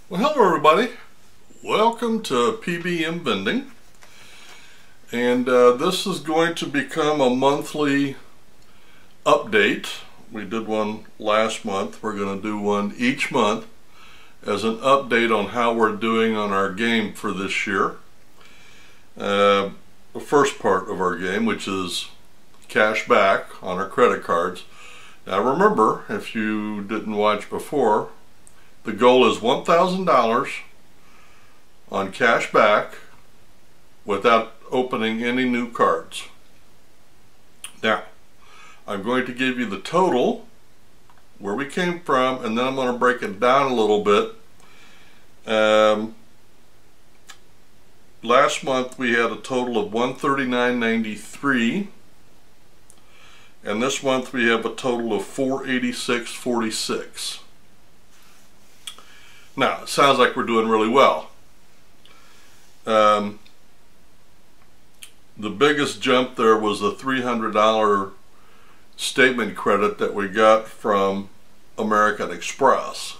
Well, hello everybody. Welcome to P.B.M. Vending. And this is going to become a monthly update. We did one last month. We're going to do one each month as an update on how we're doing on our game for this year. The first part of our game, which is cash back on our credit cards. Now remember, if you didn't watch before, the goal is $1,000 on cash back without opening any new cards. Now, I'm going to give you the total, where we came from, and then I'm going to break it down a little bit. Last month we had a total of $139.93, and this month we have a total of $486.46. Now, it sounds like we're doing really well. The biggest jump there was the $300 statement credit that we got from American Express.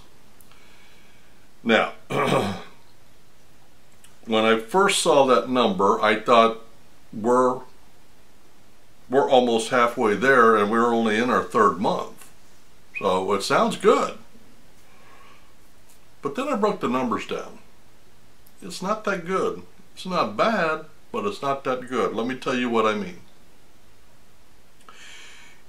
Now, when I first saw that number, I thought we're almost halfway there and we're only in our third month. So it sounds good. But then I broke the numbers down. It's not that good. It's not bad, but it's not that good. Let me tell you what I mean.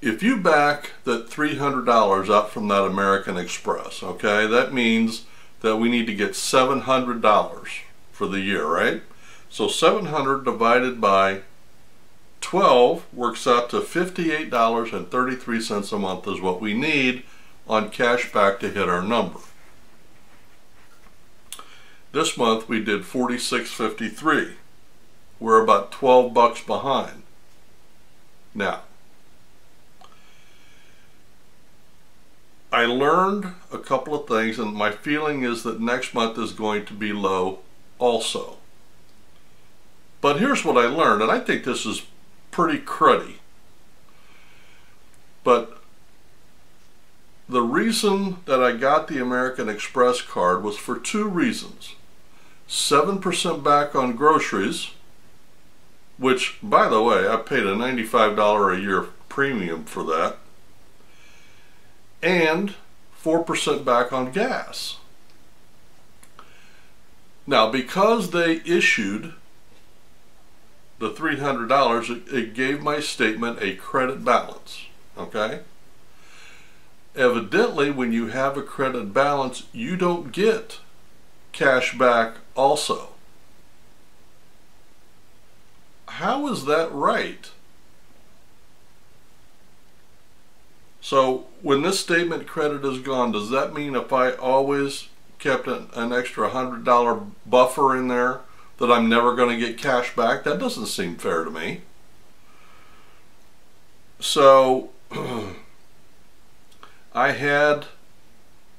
If you back that $300 out from that American Express, okay, that means that we need to get $700 for the year, right? So 700 divided by 12 works out to $58.33 a month is what we need on cash back to hit our number. This month we did $46.53. We're about 12 bucks behind. Now, I learned a couple of things, and my feeling is that next month is going to be low also. But here's what I learned, and I think this is pretty cruddy. But the reason that I got the American Express card was for two reasons. 7% back on groceries, which, by the way, I paid a $95 a year premium for that, and 4% back on gas. Now, because they issued the $300, it gave my statement a credit balance, okay? Evidently, when you have a credit balance, you don't get cash back also. How is that right? So when this statement credit is gone, does that mean if I always kept an extra $100 buffer in there that I'm never going to get cash back? That doesn't seem fair to me. So I had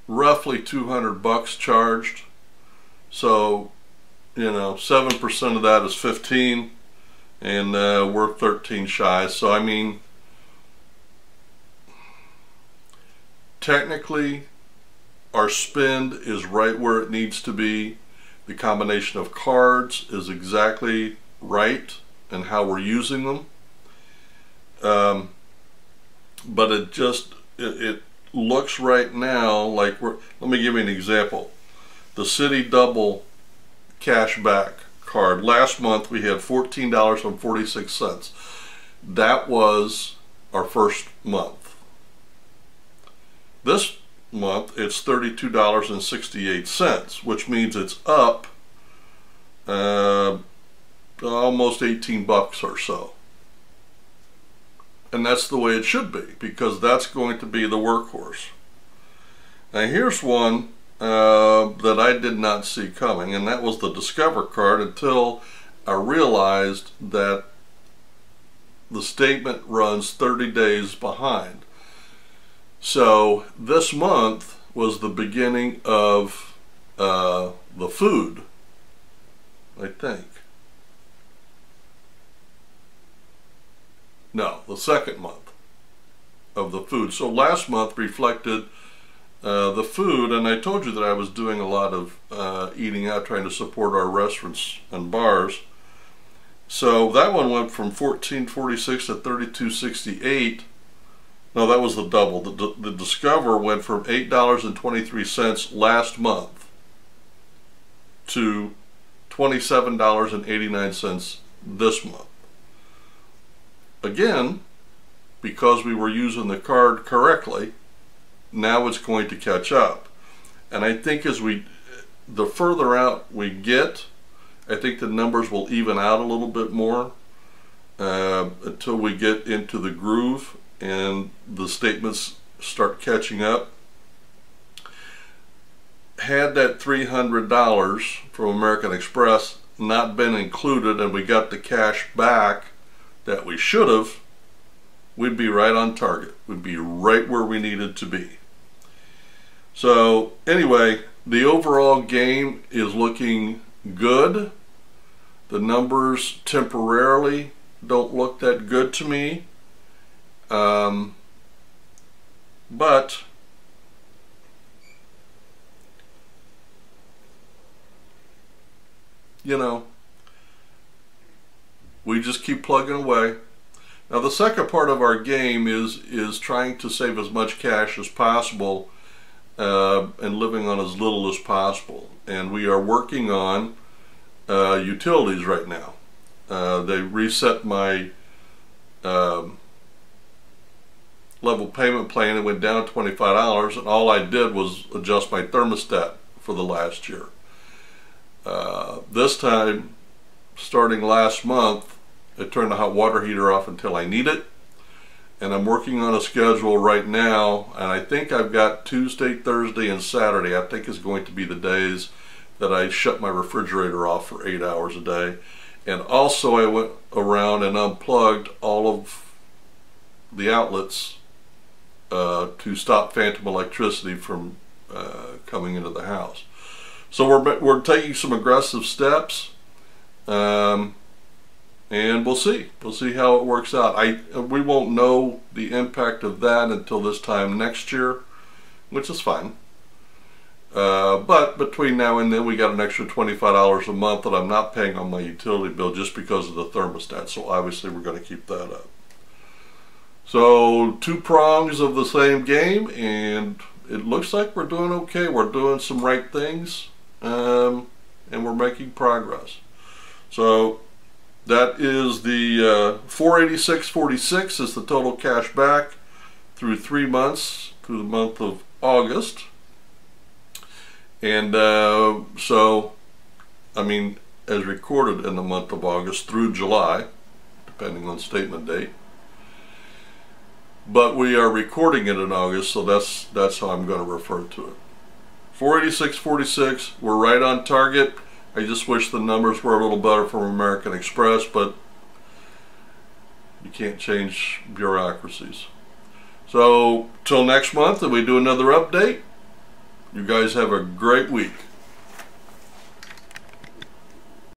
roughly 200 bucks charged. So, you know, 7% of that is 15, and we're 13 shy. So, I mean, technically, our spend is right where it needs to be. The combination of cards is exactly right and how we're using them. But it looks right now like let me give you an example. The City Double cashback card. Last month we had $14.46. That was our first month. This month it's $32.68, which means it's up almost 18 bucks or so. And that's the way it should be, because that's going to be the workhorse. Now here's one that I did not see coming, and that was the Discover card, until I realized that the statement runs 30 days behind. So this month was the beginning of the food, I think. No, the second month of the food. So last month reflected the food, and I told you that I was doing a lot of eating out, trying to support our restaurants and bars. So that one went from $14.46 to $32.68. No, that was the double. The Discover went from $8.23 last month to $27.89 this month. Again, because we were using the card correctly, now it's going to catch up. And I think the further out we get, I think the numbers will even out a little bit more until we get into the groove and the statements start catching up. Had that $300 from American Express not been included and we got the cash back that we should have, we'd be right on target. We'd be right where we needed to be. So anyway, the overall game is looking good. The numbers temporarily don't look that good to me. But you know, we just keep plugging away. Now the second part of our game is trying to save as much cash as possible and living on as little as possible. And we are working on utilities right now. They reset my level payment plan and went down $25, and all I did was adjust my thermostat for the last year. This time, starting last month, I turned the hot water heater off until I need it, and I'm working on a schedule right now, and I think I've got Tuesday, Thursday, and Saturday, I think is going to be the days that I shut my refrigerator off for 8 hours a day. And also I went around and unplugged all of the outlets to stop phantom electricity from coming into the house. So we're taking some aggressive steps, and we'll see how it works out. We won't know the impact of that until this time next year, which is fine. But between now and then we got an extra $25 a month that I'm not paying on my utility bill just because of the thermostat, so obviously we're going to keep that up. So 2 prongs of the same game, and it looks like we're doing okay. We're doing some right things, and we're making progress. So that is the $486.46 is the total cash back through 3 months, through the month of August. And so, I mean, as recorded in the month of August through July, depending on statement date. But we are recording it in August, so that's how I'm going to refer to it. $486.46, we're right on target. I just wish the numbers were a little better from American Express, but you can't change bureaucracies. So, till next month, and we do another update. You guys have a great week.